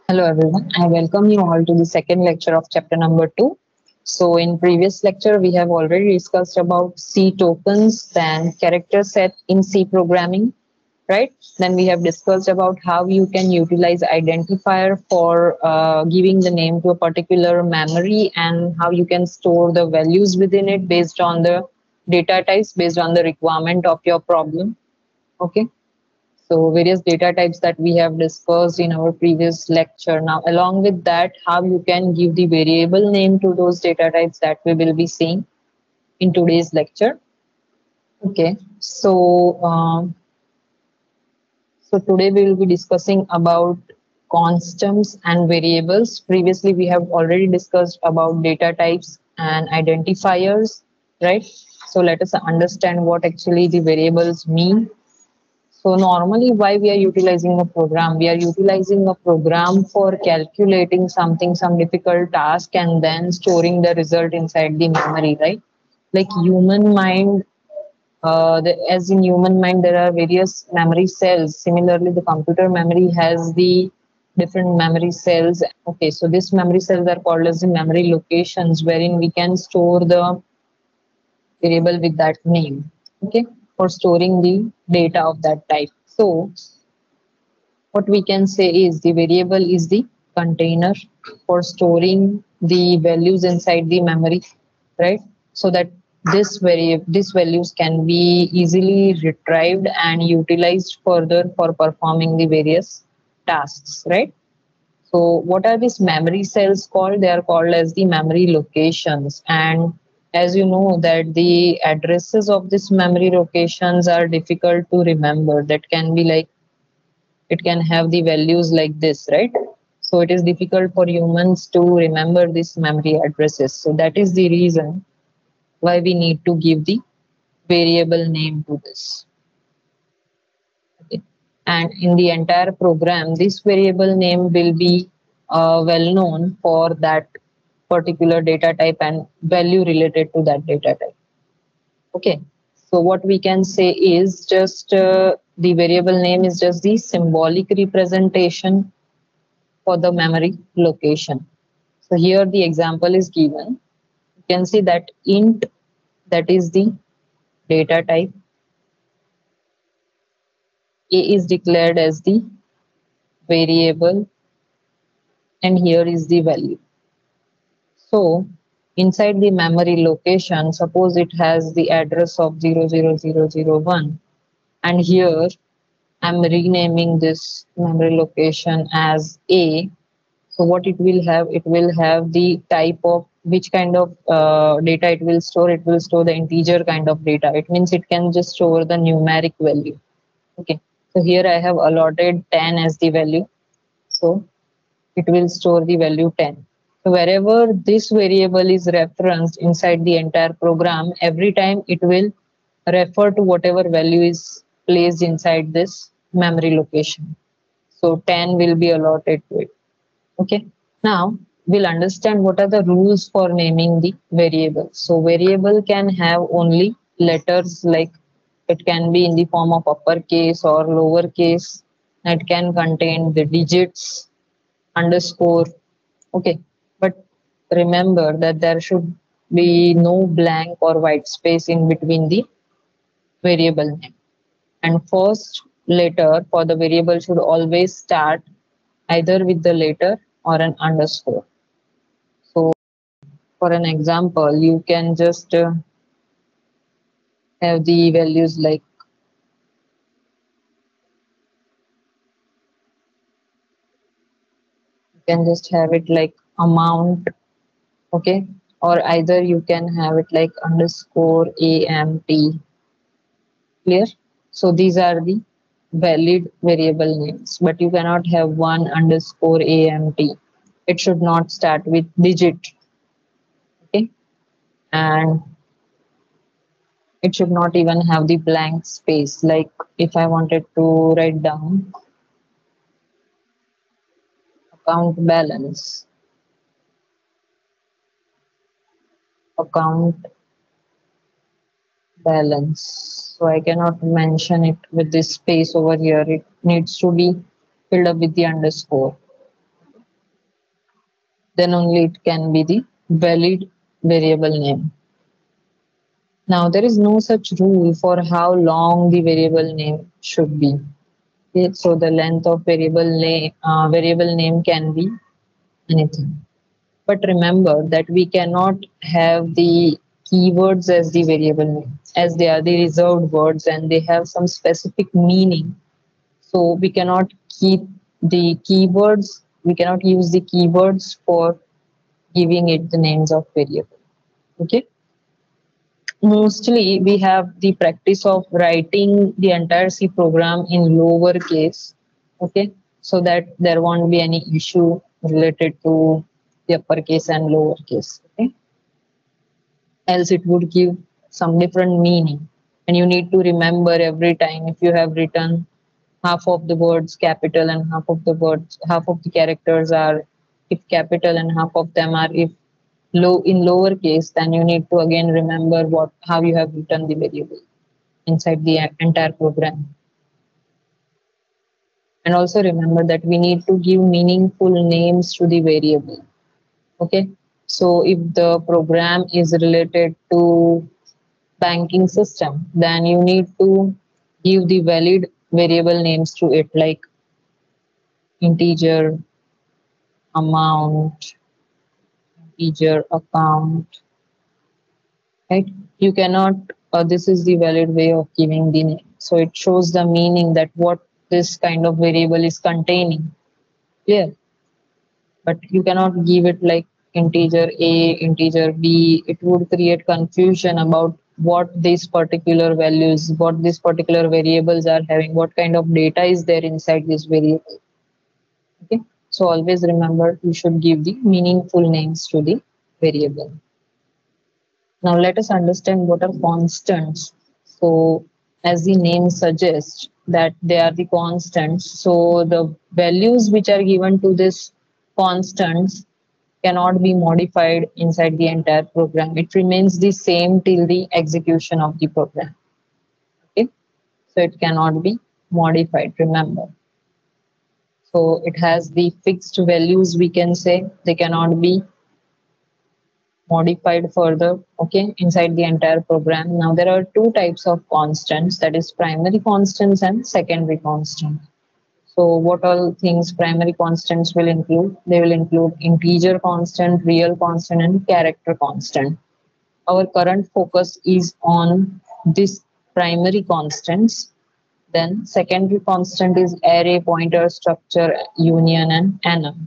Hello everyone, I welcome you all to the second lecture of chapter number 2. So in previous lecture we have already discussed about C tokens, then character set in C programming, right? Then we have discussed about how you can utilize identifier for giving the name to a particular memory and how you can store the values within it based on the data types, based on the requirement of your problem. Okay. So various data types that we have discussed in our previous lecture. Now, along with that, how you can give the variable name to those data types that we will be seeing in today's lecture. Okay, so today we will be discussing about constants and variables. Previously, we have already discussed about data types and identifiers, right? So let us understand what actually the variables mean. So normally why we are utilizing a program? We are utilizing a program for calculating something, some difficult task and then storing the result inside the memory, right? Like human mind, as in human mind, there are various memory cells. Similarly, the computer memory has the different memory cells. Okay, so these memory cells are called as the memory locations wherein we can store the variable with that name, okay, for storing the data of that type. So what we can say is the variable is the container for storing the values inside the memory, right? So that these values can be easily retrieved and utilized further for performing the various tasks, right? So what are these memory cells called? They are called as the memory locations. And as you know that the addresses of these memory locations are difficult to remember. That can be like, it can have the values like this, right? So it is difficult for humans to remember these memory addresses. So that is the reason why we need to give the variable name to this. Okay. And in the entire program, this variable name will be well known for that particular data type and value related to that data type. Okay. So what we can say is just the variable name is just the symbolic representation for the memory location. So here the example is given. You can see that int, that is the data type. A is declared as the variable and here is the value. So inside the memory location, suppose it has the address of 00001 and here I'm renaming this memory location as A. So what it will have? It will have the type of which kind of data it will store. It will store the integer kind of data. It means it can just store the numeric value. Okay. So here I have allotted 10 as the value. So it will store the value 10. So wherever this variable is referenced inside the entire program, every time it will refer to whatever value is placed inside this memory location. So 10 will be allotted to it. Okay. Now we'll understand what are the rules for naming the variable. So variable can have only letters, like it can be in the form of uppercase or lowercase. It can contain the digits, underscore. Okay. But remember that there should be no blank or white space in between the variable name. And first letter for the variable should always start either with the letter or an underscore. So for an example, you can just have the values like, you can just have it like amount, okay, or either you can have it like underscore amt. Clear? So these are the valid variable names, but you cannot have one underscore amt. It should not start with digit, okay, and it should not even have the blank space. Like if I wanted to write down account balance, account balance. So I cannot mention it with this space over here. It needs to be filled up with the underscore. then only it can be the valid variable name. Now, there is no such rule for how long the variable name should be. Okay, so the length of variable name can be anything. But remember that we cannot have the keywords as the variable name, as they are the reserved words and they have some specific meaning. So we cannot keep the keywords, we cannot use the keywords for giving it the names of variable. Okay. Mostly we have the practice of writing the entire C program in lowercase, okay, so that there won't be any issue related to the uppercase and lowercase, okay, else it would give some different meaning. And you need to remember every time if you have written half of the words capital and half of the characters are if capital and half of them are if lowercase, then you need to again remember what how you have written the variable inside the entire program. And also remember that we need to give meaningful names to the variable. Okay, so if the program is related to banking system, then you need to give the valid variable names to it, like integer, amount, integer, account, right? You cannot, this is the valid way of giving the name. So it shows the meaning that what this kind of variable is containing. Clear? But you cannot give it like integer A, integer B. It would create confusion about what these particular values, what these particular variables are having, what kind of data is there inside this variable. Okay. So always remember you should give the meaningful names to the variable. Now let us understand what are constants. So as the name suggests that they are the constants. So the values which are given to this constants cannot be modified inside the entire program. It remains the same till the execution of the program. Okay. So it cannot be modified, remember. So it has the fixed values, we can say. They cannot be modified further, okay, inside the entire program. Now there are two types of constants, that is primary constants and secondary constants. So what all things primary constants will include? They will include integer constant, real constant, and character constant. Our current focus is on this primary constants. Then secondary constant is array, pointer, structure, union, and enum.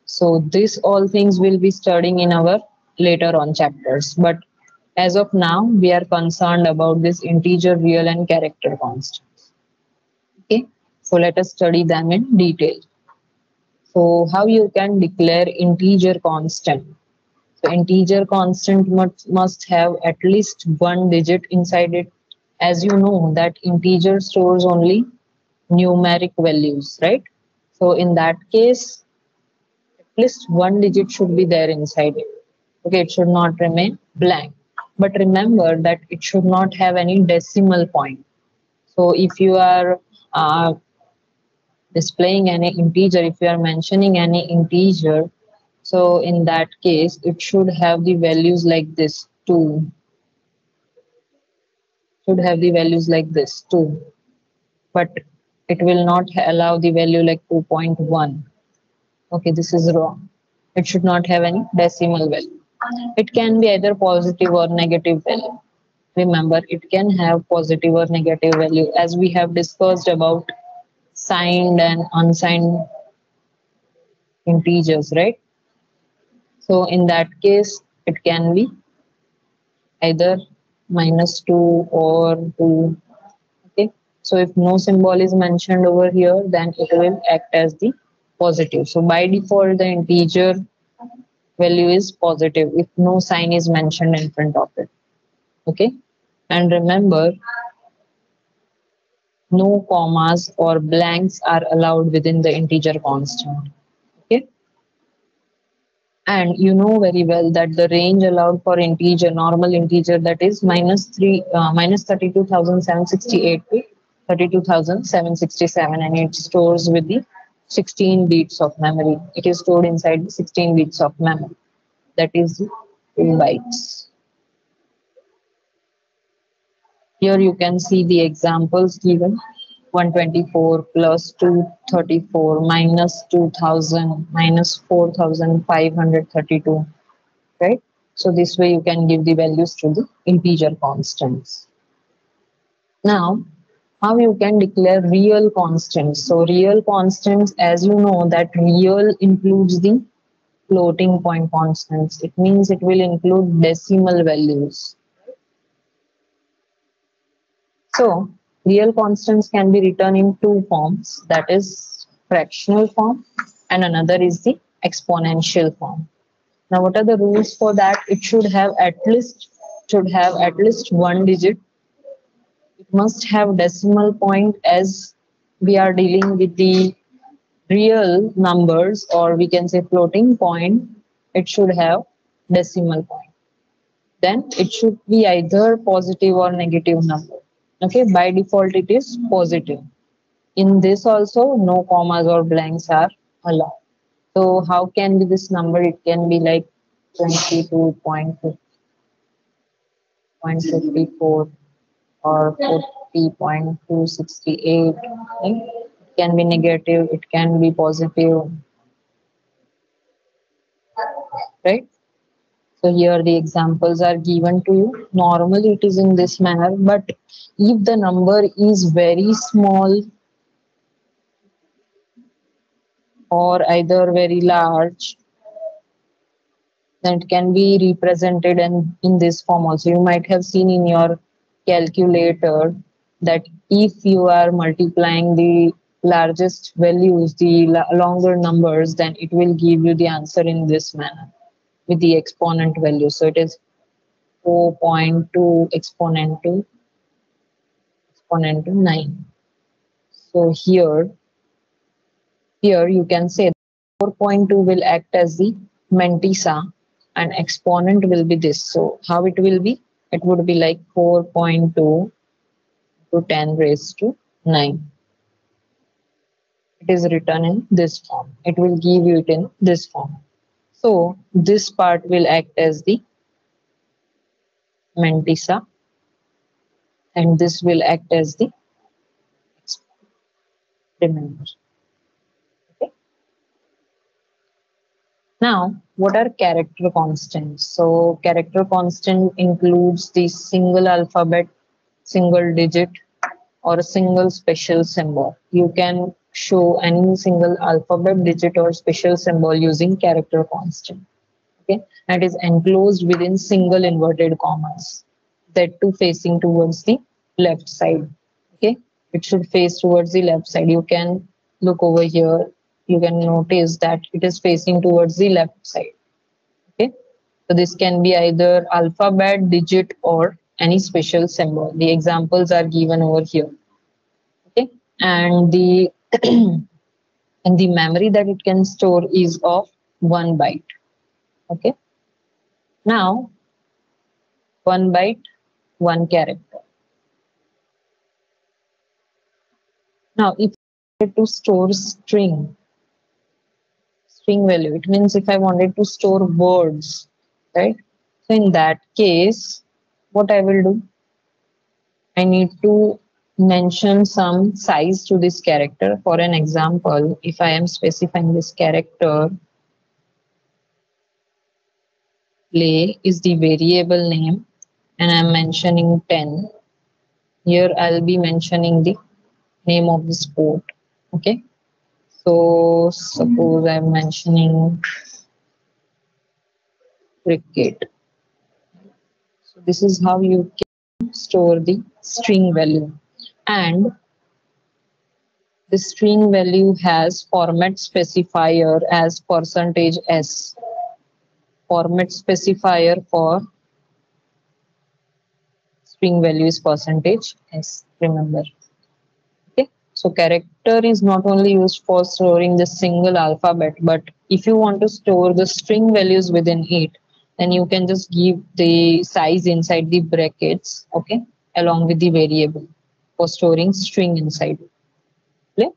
So this all things will be studying in our later on chapters. But as of now, we are concerned about this integer, real, and character constants. Okay, so let us study them in detail. So how you can declare integer constant? So integer constant must have at least one digit inside it. As you know that integer stores only numeric values, right? So in that case, at least one digit should be there inside it. Okay, it should not remain blank. But remember that it should not have any decimal point. So if you are displaying any integer, if you are mentioning any integer, so in that case, it should have the values like this, 2. Should have the values like this, 2. But it will not allow the value like 2.1. Okay, this is wrong. It should not have any decimal value. It can be either positive or negative value. Remember, it can have positive or negative value as we have discussed about signed and unsigned integers, right? So in that case, it can be either -2 or 2. Okay. So if no symbol is mentioned over here, then it will act as the positive. So by default, the integer value is positive if no sign is mentioned in front of it. Okay. And remember, no commas or blanks are allowed within the integer constant. Okay. And you know very well that the range allowed for integer, normal integer, that is minus 32,768 to 32,767, and it stores with the 16 bits of memory. It is stored inside 16 bits of memory. That is 2 bytes. Here you can see the examples given. 124 plus 234 minus 2000 minus 4532, right? So this way you can give the values to the integer constants. Now, how you can declare real constants? So real constants, as you know, that real includes the floating point constants. It means it will include decimal values. So real constants can be written in two forms, that is fractional form and another is the exponential form. Now what are the rules for that? It should have at least one digit. It must have decimal point, as we are dealing with the real numbers, or we can say floating point. It should have decimal point. Then it should be either positive or negative number. Okay, by default it is positive. In this also no commas or blanks are allowed. So how can be this number? It can be like 22.54 or 40.268. Right? It can be negative, it can be positive, right? So here the examples are given to you. Normally it is in this manner, but if the number is very small or either very large, then it can be represented in this form also. You might have seen in your calculator that if you are multiplying the largest values, the longer numbers, then it will give you the answer in this manner with the exponent value. So it is 4.2 exponent to 9. So here you can say 4.2 will act as the mantissa and exponent will be this. So how it will be? It would be like 4.2 to 10 raised to 9. It is written in this form. It will give you it in this form. So this part will act as the mantissa and this will act as the remainder. Okay. Now, what are character constants? So character constant includes the single alphabet, single digit, or a single special symbol. You can show any single alphabet, digit, or special symbol using character constant. Okay, and is enclosed within single inverted commas. That too facing towards the left side. Okay, it should face towards the left side. You can look over here. You can notice that it is facing towards the left side. Okay, so this can be either alphabet, digit, or any special symbol. The examples are given over here. Okay, and the and the memory that it can store is of 1 byte. Okay, now 1 byte, 1 character. Now if I wanted to store string value, it means if I wanted to store words, right? So in that case, what I will do, I need to mention some size to this character. For an example, if I am specifying this character, play is the variable name and I'm mentioning 10. Here I'll be mentioning the name of the sport. Okay. So suppose I'm mentioning cricket. So this is how you can store the string value. And the string value has format specifier as percentage %s. Format specifier for string value is percentage %s. Remember. Okay. So character is not only used for storing the single alphabet, but if you want to store the string values within it, then you can just give the size inside the brackets, okay, along with the variable for storing string inside. Okay.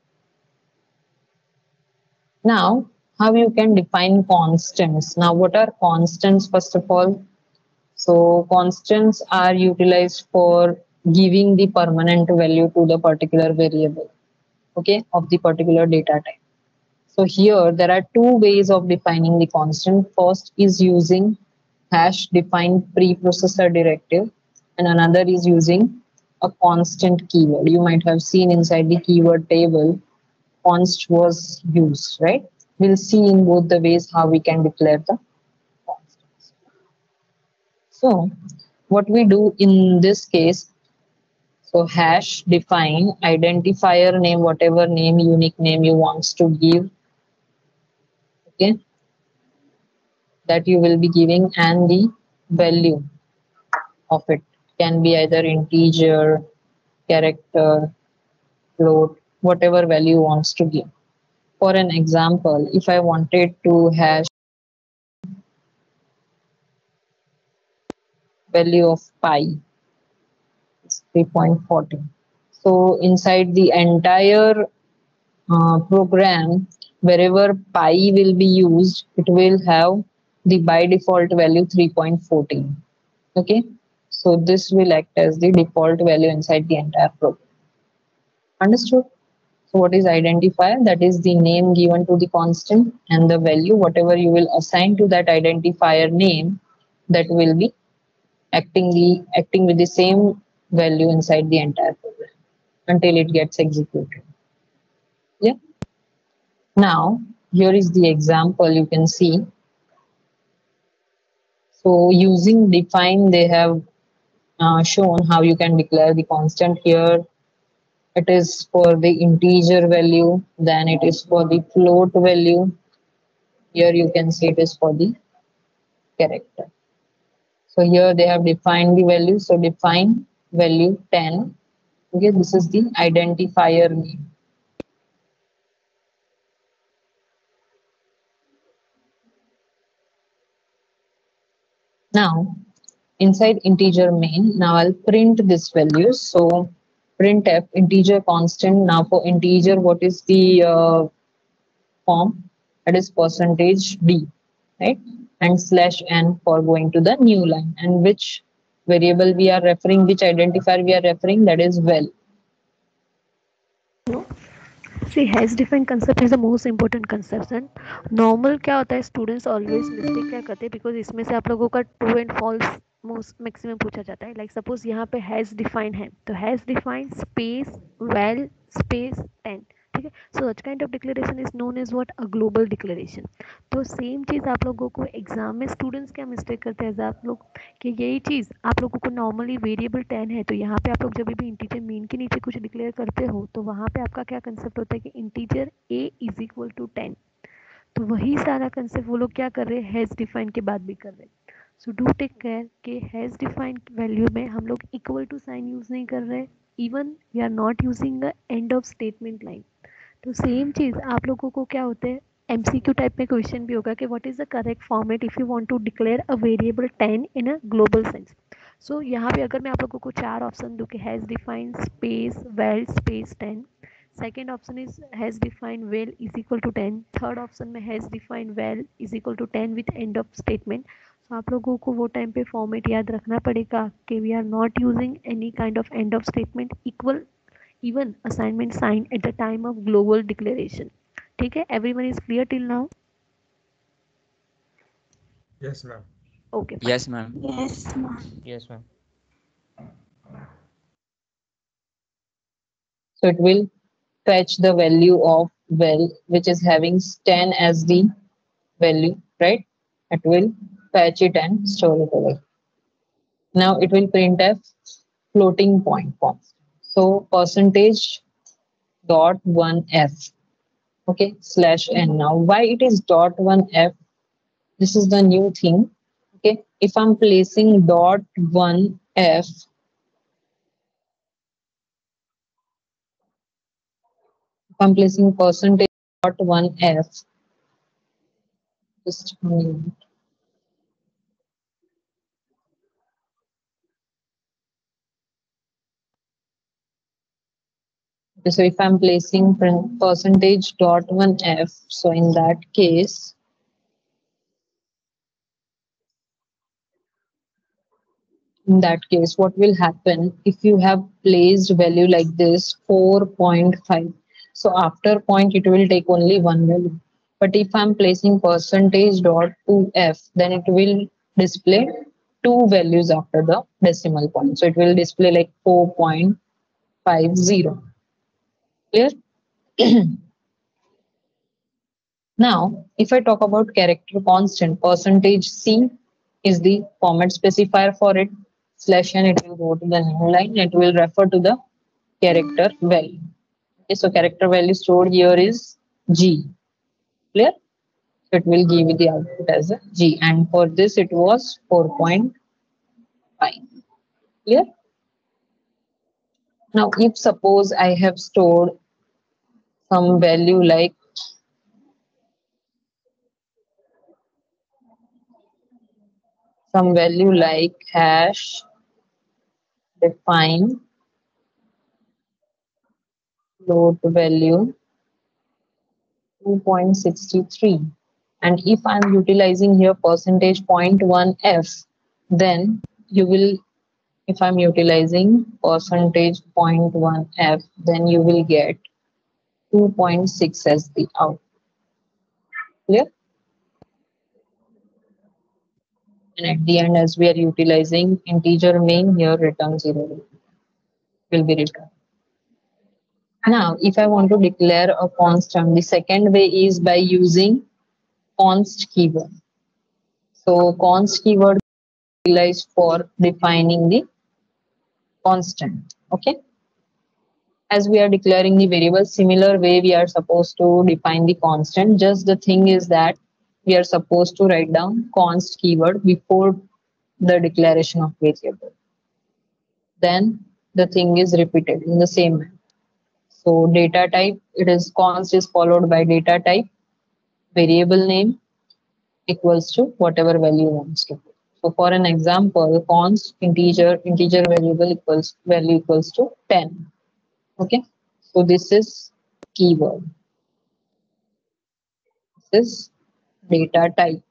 Now, how you can define constants? Now, what are constants first of all? So constants are utilized for giving the permanent value to the particular variable, okay, of the particular data type. So here there are two ways of defining the constant. First is using hash defined preprocessor directive, and another is using a constant keyword. You might have seen inside the keyword table, const was used, right? We'll see in both the ways how we can declare the constants. So what we do in this case, so hash define identifier name, whatever name, unique name you wants to give, okay, that you will be giving, and the value of it can be either integer, character, float, whatever value wants to give. For an example, if I wanted to hash value of pi, it's 3.40. So inside the entire program, wherever pi will be used, it will have the by default value 3.14. Okay, so this will act as the default value inside the entire program. Understood? So what is identifier? That is the name given to the constant, and the value, whatever you will assign to that identifier name, that will be acting with the same value inside the entire program until it gets executed. Yeah. Now here is the example you can see. So using define, they have shown how you can declare the constant. Here it is for the integer value, then it is for the float value. Here you can see it is for the character. So here they have defined the value. So define value 10. Okay, this is the identifier name. Now inside integer main, now I'll print this value. So printf integer constant. Now for integer, what is the form? That is percentage d, right? And slash n for going to the new line. And which variable we are referring, which identifier we are referring, that is val. See, has defined concept is the most important concept. And normal क्या होता है, students always mistake क्या करते हैं, because इसमें से आप लोगों का true and false most maximum पूछा जाता है. लाइक सपोज यहाँ पे हैज़ डिफाइंड है, तो hash defined space val space 10. ठीक है. So such kind of declaration is known as what, a global declaration. तो सेम चीज़ आप लोगों को एग्जाम में स्टूडेंट्स क्या मिस्टेक करते हैं आप लोग, कि यही चीज़ आप लोगों को नॉर्मली वेरिएबल 10 है, तो यहाँ पे आप लोग जब भी इंटीजर मीन के नीचे कुछ डिक्लेयर करते हो, तो वहाँ पे आपका क्या कंसेप्ट होता है कि integer a is equal to 10. तो वही सारा कंसेप्ट वो लोग क्या कर रहे हैं, हैज़ डिफाइन के बाद भी कर रहे हैं. सो डू टेक केयर कि हैज़ डिफाइन वैल्यू में हम लोग इक्वल टू साइन यूज़ नहीं कर रहे. Even we are not using the end of statement line. तो सेम चीज़ आप लोगों को क्या होते हैं, एमसीक्यू टाइप में क्वेश्चन भी होगा कि what is the correct format if you want to declare a variable 10 in a global sense. सो यहाँ पे अगर मैं आप लोगों को चार ऑप्शन दूँ कि hash define space val space 10, second option is hash define val is equal to 10, third option में hash define val is equal to 10 with end of statement. तो आप लोगों को वो टाइम पे फॉर्मेट याद रखना पड़ेगा कि we are not using any kind of end of statement equal even assignment sign at the time of global declaration. ठीक है, everyone is clear till now? Yes, ma'am. Okay, fine. Yes, ma'am. Yes, ma'am. Yes, ma'am. So it will fetch the value of val, which is having 10 as the value, right? It will fetch it and store it away. Now it will print a floating point constant. So percentage dot one f, okay, slash n. Now why it is dot one f? This is the new thing. Okay, if I'm placing dot one f, if I'm placing percentage dot one f, just a minute. So if I'm placing percentage dot one f, so in that case, what will happen if you have placed value like this 4.5? So after point, it will take only one value. But if I'm placing percentage dot 2f, then it will display two values after the decimal point. So it will display like 4.50. Clear? Now, if I talk about character constant, percentage C is the format specifier for it. Slash n, it will go to the new line. It will refer to the character value. Okay, so character value stored here is G. Clear? So it will give you the output as a G. And for this, it was 4.5. Clear? Now, if suppose I have stored some value like hash define float value 2.63, and if I'm utilizing here percentage 0.1f, then you will, if I'm utilizing percentage 0.1f, then you will get 2.6 as the output. Clear? And at the end, as we are utilizing integer main, here return 0 will be returned. Now, if I want to declare a constant, the second way is by using const keyword. So const keyword is utilized for defining the constant. Okay. As we are declaring the variable, similar way we are supposed to define the constant. Just the thing is that we are supposed to write down const keyword before the declaration of variable. Then the thing is repeated in the same way. So data type, it is const is followed by data type, variable name equals to whatever value wants to put. So for an example, const integer variable equals value equals to 10. Okay. So this is keyword. This is data type.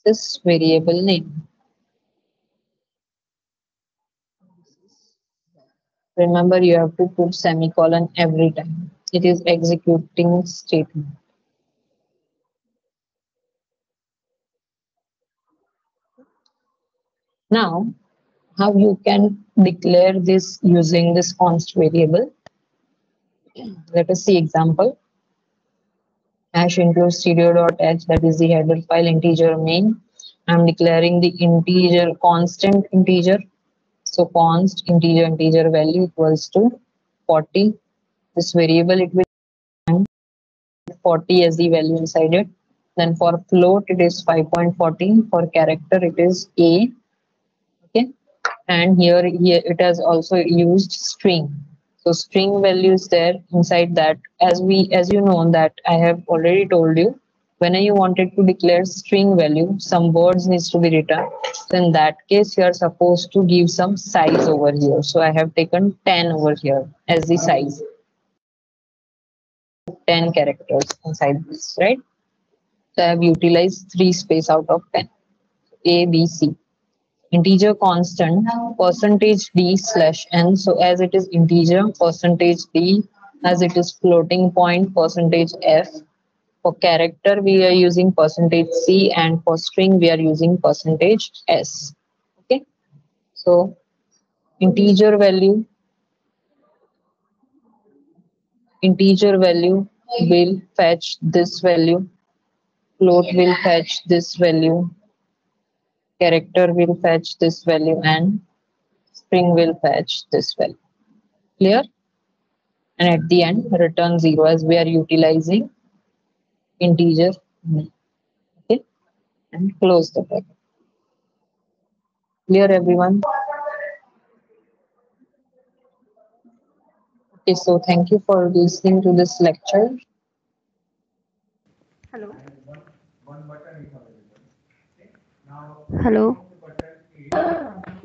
This is variable name. Remember, you have to put semicolon every time. It is executing statement. Now, how you can declare this using this const variable? Let us see example. Hash include stereo.h, that is the header file integer main. I'm declaring the integer constant integer. So const integer value equals to 40. This variable, it will 40 as the value inside it. Then for float, it is 5.14. For character, it is A. Okay. And here it has also used string. So string value is there inside that. As you know that I have already told you, when you wanted to declare string value, some words needs to be written. So in that case, you are supposed to give some size over here. So I have taken 10 over here as the size. 10 characters inside this, right? So I have utilized 3 space out of 10. A, B, C. Integer constant percentage d slash n. So as it is integer, percentage d, as it is floating point, percentage f. For character, we are using percentage c, and for string, we are using percentage s. Okay. So integer value will fetch this value, float will fetch this value, character will fetch this value, and string will fetch this value. Clear? And at the end, return 0 as we are utilizing integer. Okay, and close the bracket. Clear, everyone? Okay, so thank you for listening to this lecture. Hello. Hello.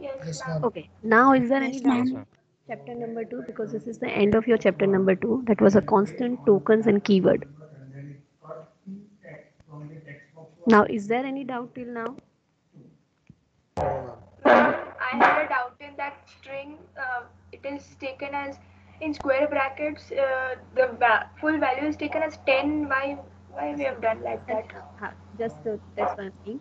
Yes, ma'am. Okay. Now, is there any Yes, doubt? ma'am. Chapter number 2, because this is the end of your chapter number 2. That was a constant, tokens, and keyword. Now, is there any doubt till now? I had a doubt in that string. It is taken as in square brackets. The full value is taken as 10. Why we have done like that? हाँ, just that's one thing.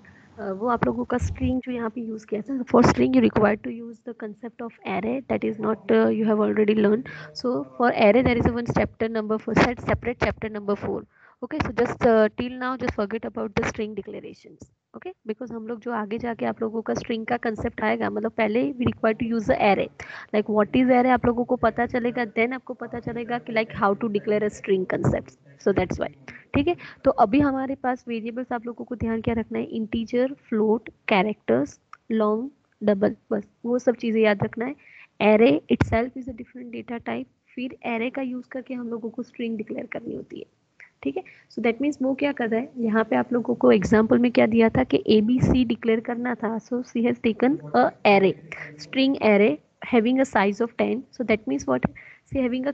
वो आप लोगों का string जो यहाँ पे use किया था, for string you require to use the concept of array, that is not you have already learned. So for array there is a one chapter number 4, set separate chapter number 4. Okay, so just till now just forget about the string declarations. Okay, because हम लोग जो आगे जाके आप लोगों का string का concept आएगा, मतलब पहले we require to use the array, like what is array आप लोगों को पता चलेगा, then आपको पता चलेगा कि like how to declare a string concept. So that's why. ठीक है, तो अभी हमारे पास वेरिएबल्स आप लोगों को ध्यान क्या रखना है, integer, float, characters, long, double, बस वो सब चीज़ें याद रखना है. Array itself is a different data type, फिर एरे का यूज करके हम लोगों को स्ट्रिंग डिक्लेयर करनी होती है. ठीक है, सो दैट मीन्स वो क्या कर रहा है, यहाँ पे आप लोगों को एग्जाम्पल में क्या दिया था कि ए बी सी डिक्लेयर करना था. So C has taken a array, string array having a size of 10. So that means what, she having a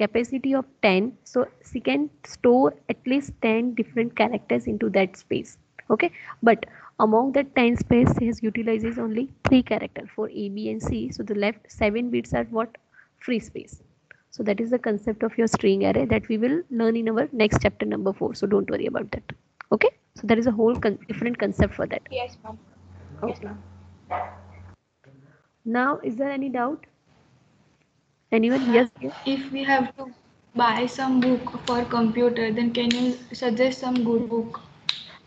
capacity of 10, so she can store at least 10 different characters into that space. Okay, but among that 10 space she has utilizes only 3 character for a b and c, so the left 7 bits are what, free space. So that is the concept of your string array that we will learn in our next chapter number 4, so don't worry about that. Okay, so there is a whole different concept for that. Yes, ma'am. Yes, Okay, ma'am. now is there any doubt, anyone? Yes, yes. If we have to buy some book for computer, then can you suggest some good book?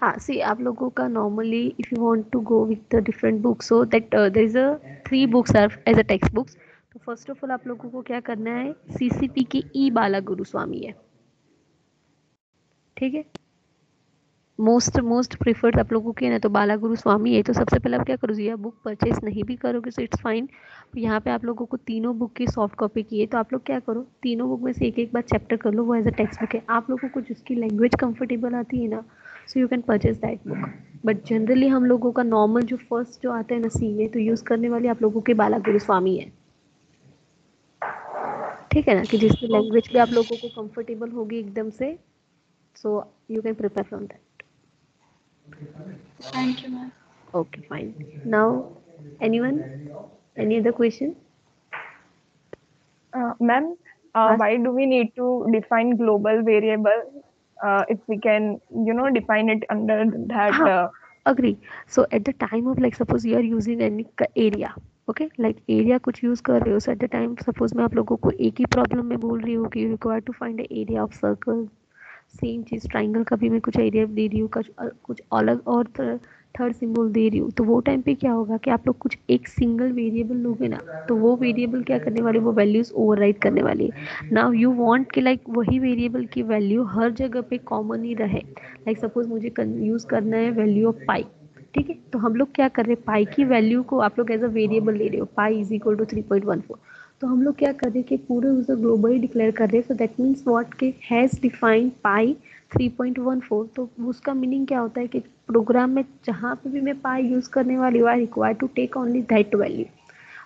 हाँ, see आप लोगों का normally if you want to go with the different books, so that there is a 3 books are as a text books. तो first of all आप लोगों को क्या करना है, सीसीपी की ई बाला गुरुस्वामी है. ठीक है, मोस्ट प्रिफर्ड आप लोगों के ना तो बाला गुरु स्वामी है. तो सबसे पहले आप क्या करो, ये बुक परचेस नहीं भी करोगे सो इट्स फाइन. यहाँ पे आप लोगों को तीनों बुक की सॉफ्ट कॉपी की है, तो आप लोग क्या करो, तीनों बुक में से एक एक बार चैप्टर कर लो, वो एज अ टेक्स्ट बुक है. आप लोगों को जिसकी लैंग्वेज कंफर्टेबल आती है ना, सो you can purchase that book. But generally हम लोगों का नॉर्मल जो फर्स्ट जो आता है ना सी में, तो यूज़ करने वाले आप लोगों के बाला गुरु स्वामी है. ठीक है ना, कि जिसकी लैंग्वेज भी आप लोगों को कंफर्टेबल होगी एकदम से, सो you can prepare from that. Thank you, ma'am. Okay, fine. Now, anyone? Any other question? Ma'am, Ask. why do we need to define global variable if we can, define it under that? हाँ, agree. So at the time of like suppose you are using any area, okay, like area कुछ use कर रहे हो, so at the time suppose मैं आप लोगों को एक ही problem में बोल रही हूँ कि you require to find the area of circle. Same cheese triangle का भी मैं कुछ आइडिया दे रही हूँ, कुछ अलग और थर्ड सिंबल दे रही हूँ, तो वो टाइम पे क्या होगा कि आप लोग कुछ एक सिंगल वेरिएबल लोगे ना, तो वो वेरिएबल क्या करने वाली, वो वैल्यूज ओवरराइट करने वाली है. नाउ यू वांट कि लाइक वही वेरिएबल की वैल्यू हर जगह पे कॉमन ही रहे. लाइक सपोज मुझे यूज़ करना है वैल्यू ऑफ पाई. ठीक है, तो हम लोग क्या कर रहे हैं, पाई की वैल्यू को आप लोग एज अ वेरिएबल ले रहे हो, पाई इज इक्वल टू 3.14. तो हम लोग क्या कर रहे हैं कि पूरे उसे ग्लोबली डिक्लेयर कर रहे हैं. सो दैट मीन्स व्हाट के हैज़ डिफाइंड पाई 3.14. तो उसका मीनिंग क्या होता है कि प्रोग्राम में जहाँ पे भी मैं पाई यूज़ करने वाली हूँ, I require to take only that value.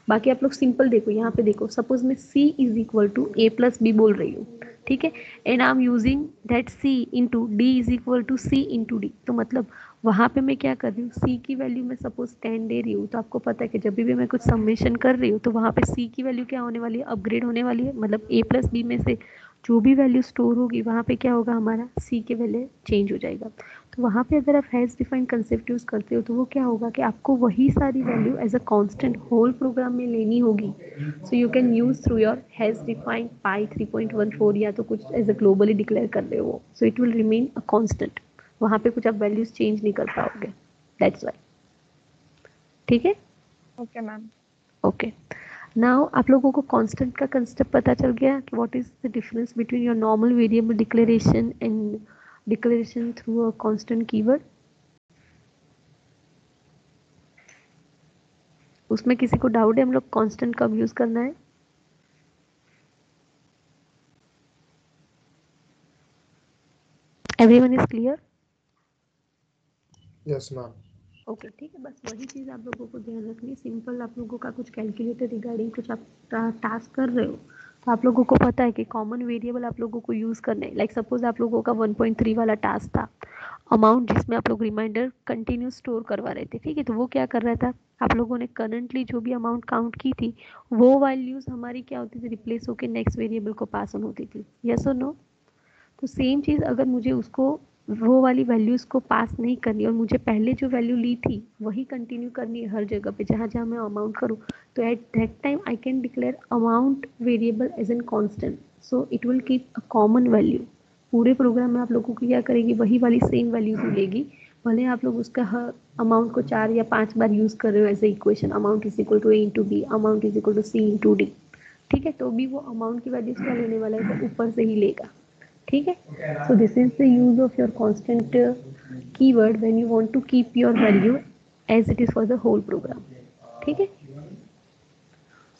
बाकी आप लोग सिंपल देखो, यहाँ पे देखो, सपोज मैं c is equal to a plus b बोल रही हूँ. ठीक है, and I am using that c into d is equal to c into d. तो मतलब वहाँ पे मैं क्या कर रही हूँ, c की वैल्यू मैं सपोज 10 दे रही हूँ, तो आपको पता है कि जब भी मैं कुछ समेशन कर रही हूँ, तो वहाँ पे c की वैल्यू क्या होने वाली है, अपग्रेड होने वाली है. मतलब a प्लस बी में से जो भी वैल्यू स्टोर होगी वहाँ पे क्या होगा, हमारा c के वैल्यू चेंज हो जाएगा. तो वहाँ पे अगर आप हैज़ डिफाइंड कंसेप्ट यूज़ करते हो, तो वो क्या होगा कि आपको वही सारी value as a constant whole program में लेनी होगी. So you can use through your hash defined pi 3.14, या तो कुछ एज अ ग्लोबली डिक्लेयर कर रहे हो, सो it will remain a constant. वहाँ पे कुछ आप वैल्यूज चेंज नहीं कर पाओगे, दैट्स वाई. ठीक है, Okay, ma'am. ओके. नाउ आप लोगों को कांस्टेंट का कंसेप्ट पता चल गया कि what is the difference between your normal variable declaration and declaration through a constant keyword. उसमें किसी को डाउट है, हम लोग कांस्टेंट कब यूज करना है? Everyone is clear? Yes, ma'am. Okay ठीक है, बस वही चीज़ आप लोगों को ध्यान रखनी है। सिंपल आप लोगों का कुछ कैलकुलेटर रिगार्डिंग कुछ आप टास्क कर रहे हो तो आप लोगों को पता है कि कॉमन वेरिएबल आप लोगों को यूज़ करना है। लाइक सपोज आप लोगों का 1.3 वाला टास्क था, अमाउंट जिसमें आप लोग रिमाइंडर कंटिन्यू स्टोर करवा रहे थे, ठीक है। तो वो क्या कर रहा था, आप लोगों ने करंटली जो भी अमाउंट काउंट की थी वो वैल्यूज़ हमारी क्या होती थी, रिप्लेस होकर नेक्स्ट वेरिएबल को पास ऑन होती थी, यस और नो। तो सेम चीज़ अगर मुझे उसको वो वाली वैल्यूज़ को पास नहीं करनी और मुझे पहले जो वैल्यू ली थी वही कंटिन्यू करनी है हर जगह पे जहाँ जहाँ मैं अमाउंट करूँ, तो at that time I can declare amount variable as an constant, so it will keep a common value. पूरे प्रोग्राम में आप लोगों को क्या करेगी, वही वाली सेम वैल्यूज मिलेगी। भले आप लोग उसका हर अमाउंट को 4 या 5 बार यूज़ कर रहे हो as a equation, amount is equal to a into b, amount is equal to c into d, ठीक है, तो भी वो अमाउंट की वैल्यूज क्या लेने वाला है, तो ऊपर से ही लेगा, ठीक है। So this is the use of your constant keyword when you want to keep your value as it is for the whole program, ठीक है।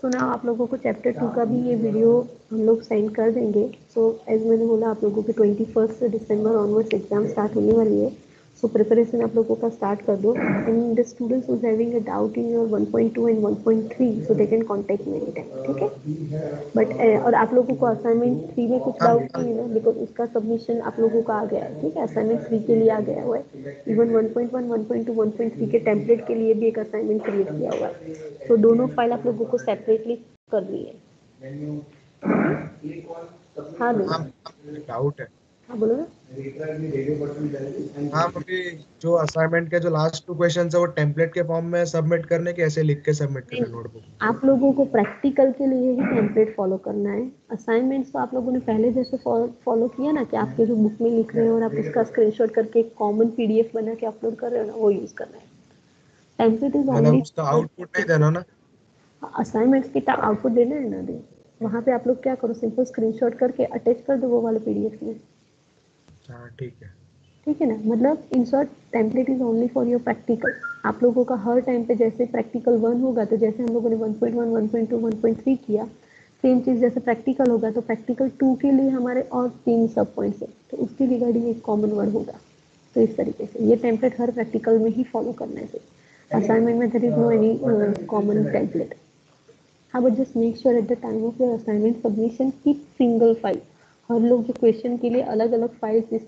सो नाउ आप लोगों को चैप्टर 2 का भी ये वीडियो हम लोग सेंड कर देंगे। सो एज मैंने बोला आप लोगों के 21 दिसंबर ऑनवर्ड्स एग्जाम स्टार्ट होने वाली है। सो प्रिपरेशन आप लोगों का स्टार्ट कर दो, and the students who having a doubt in your 1.2 and 1.3 so they can contact me any time, ठीक है। बट और आप लोगों को असाइनमेंट 3 में कुछ डाउट नहीं है ना, बिकॉज उसका सबमिशन आप लोगों का आ गया है, ठीक है। असाइनमेंट 3 के लिए आ गया हुआ है, इवन 1.1 1.2 1.3 के टेम्पलेट के लिए भी एक असाइनमेंट क्रिएट किया हुआ है। तो दोनों फाइल आप लोगों को सेपरेटली करनी है। हाँ हाँ, बोलो, डाउट है। हाँ बोलो ना। हाँ अभी जो असाइनमेंट के जो लास्ट 2 क्वेश्चन है वो टेम्पलेट के फॉर्म में सबमिट करने के, ऐसे लिख के सबमिट नहीं, करना नोटबुक में? आप लोगों को प्रैक्टिकल के लिए ही टेम्पलेट फॉलो करना है। असाइनमेंट्स तो आप लोगों ने पहले जैसे फॉलो किया ना, कि आपके जो बुक में लिख रहे हो और आप उसका स्क्रीनशॉट करके कॉमन पीडीएफ बना के अपलोड कर रहे हो ना, वो यूज करना है। टेम्पलेट इज मतलब ओनली उसका आउटपुट नहीं देना ना? असाइनमेंट्स की आउटपुट देना है ना, दे वहाँ पे आप लोग क्या करो, सिंपल स्क्रीनशॉट करके अटैच कर दो वो वाले पीडीएफ में, हाँ ठीक है। ठीक है ना। मतलब in short template is only for your practical. आप लोगों का हर टाइम पे जैसे प्रैक्टिकल 1 होगा तो जैसे हम लोगों ने 1.1 1.2 1.3 किया, सेम चीज़ जैसे प्रैक्टिकल होगा तो प्रैक्टिकल 2 के लिए हमारे और 3 सब पॉइंट्स है, तो उसके रिगार्डिंग एक कॉमन वर्ड होगा। तो इस तरीके से ये टेम्पलेट हर प्रैक्टिकल में ही फॉलो करना है। असाइनमेंट में there is no any common template. हाँ, but just make sure at the time of your assignment submission keep single file. हर लोग जो क्वेश्चन के लिए अलग अलग फाइल्स,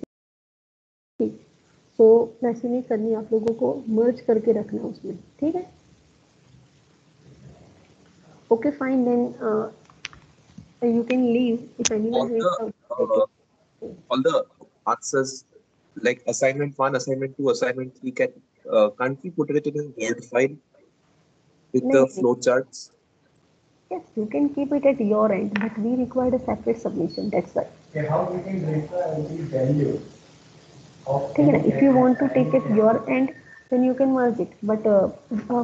तो वैसे नहीं करनी, आप लोगों को मर्ज करके रखना उसमें, ठीक है। Okay fine, then you can leave if all anyone the has uh, all the answers like assignment 1, assignment 2, assignment 3 can't we put it in a Word file with the नहीं, flow charts? yes, you can keep it at your end, but we require a separate submission, that's why. Okay, how we can verify the value of ठीक है ना, if you want to take it your end then you can merge it, but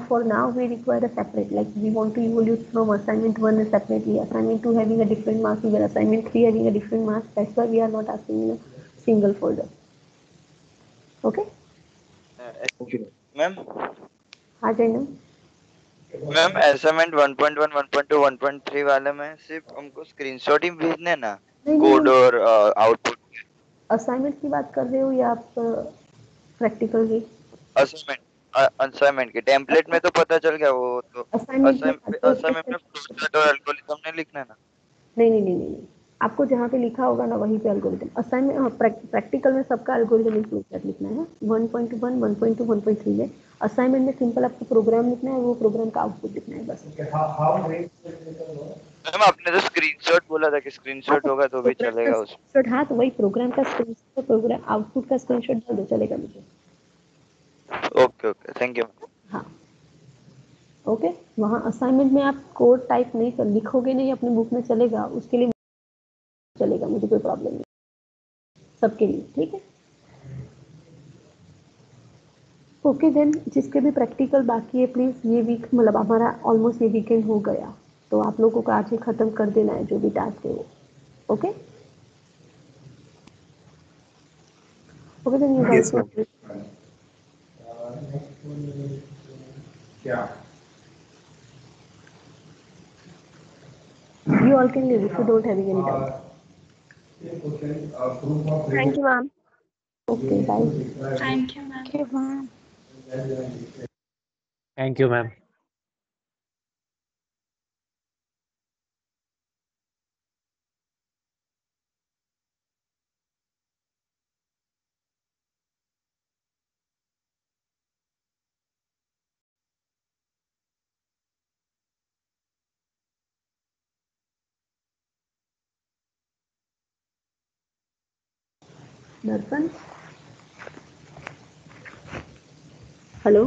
for now we require a separate, like we want to evolve from assignment 1 separately, assignment 2 having a different marks, even assignment 3 having a different marks, that's why we are not asking in a single folder, okay। Okay. Ma'am हाँ Jainam, ma'am assignment 1.1 1.2 1.3 वाले में सिर्फ हमको screenshot ही भेजने हैं ना, नहीं नहीं कोड नहीं, और आउटपुट? असाइनमेंट की बात कर रहे हो या आप प्रैक्टिकल की? असाइनमेंट असाइनमेंट के टेम्पलेट में तो पता चल गया, वो तो असाइनमेंट में असाइनमेंट में फ्लोचार्ट और एल्गोरिथम नहीं लिखना है ना? नहीं नहीं नहीं नहीं, आपको जहाँ पे लिखा होगा ना वहीं पे एल्गोरिथम। असाइनमेंट प्रैक्टिकल में सबका एल्गोरिथम फ्लोचार्ट लिखना है, 1.1 1.2 1.3 में। असाइनमेंट में सिंपल आपको प्रोग्राम लिखना है, वो प्रोग्राम का आउटपुट लिखना है बस। how rate मैम आपने तो स्क्रीनशॉट बोला था कि स्क्रीनशॉट होगा तो भी प्रोग्राम का चलेगा उसमें। स्क्रीनशॉट, हाँ तो वही प्रोग्राम का स्क्रीनशॉट, प्रोग्राम आउटपुट का स्क्रीनशॉट डाल दो, चलेगा मुझे। Okay okay, thank you. हाँ ओके, वहाँ असाइनमेंट में आप कोड टाइप नहीं कर लिखोगे, नहीं अपनी बुक में चलेगा, उसके लिए चलेगा, मुझे कोई प्रॉब्लम नहीं, सबके लिए, ठीक है। ओके देन, जिसके भी प्रैक्टिकल बाकी है प्लीज ये वीक, मतलब हमारा ऑलमोस्ट ये वीकेंड हो गया, तो आप लोगों को आज ही खत्म कर देना है जो भी टास्क है वो, okay. Okay then you Yes, guys, ma'am. next one is yeah. you all can leave if you don't having any doubt. Question, proof of Thank you, ma'am. Okay, bye. Thank you, ma'am. Okay, ma'am. Thank you, ma'am. दर्पण, hello.